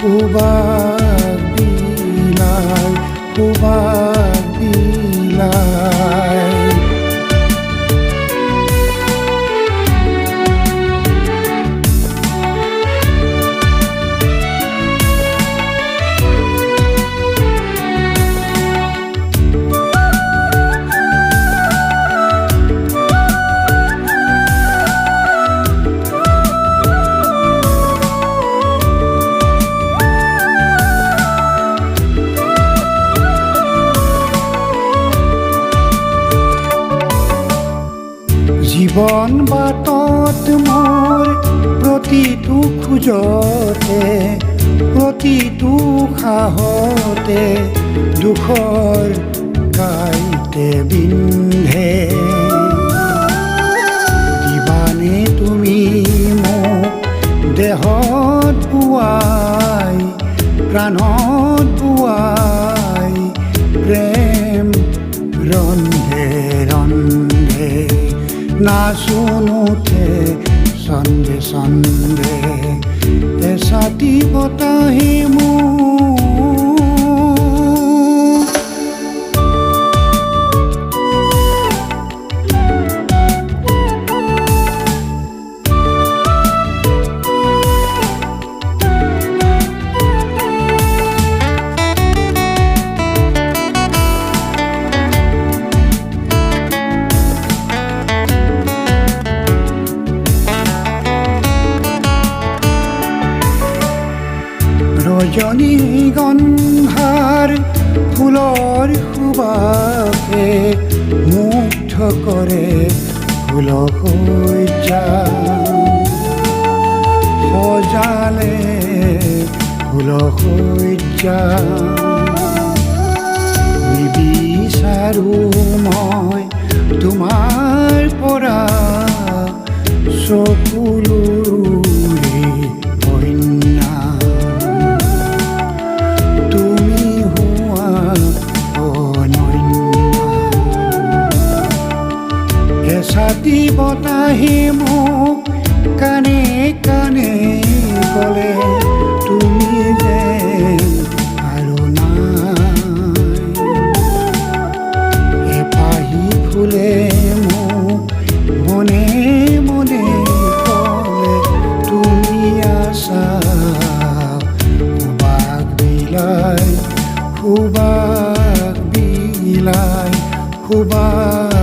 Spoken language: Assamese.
সুবাস বিলাই, সুবাস বিলাই। জীৱন বাটত মোৰ প্ৰতিটো খোজতে, প্ৰতিটো সাহতে দুখৰ কাঁইতে বিন্ধে। দিবানে তুমি মোক দেহত বোৱাই, প্ৰাণত বোৱাই, প্ৰেম ৰন্ধে ৰন্ধে নাচোন উঠে সন্ধে সন্ধে, এচাটি বতাহে মোৰ। ৰজনীগন্ধাৰ ফুলৰ সুবাসে মুগ্ধ কৰে ফুলশয্যা, সজালে ফুলশয্যা। নিবিচাৰো মই তোমাৰ পৰা চকুলোৰে কন্যা, তুমি হোৱা অনন্যা। এচাটি বতাহে মোক কানে কানে ক'লে তুমি যে আৰু নাই। এপাহি ফুলে মোক মনে মনে ক'লে তুমি আছা সুবাস বিলাই, সুবাস বিলাই, সুবাস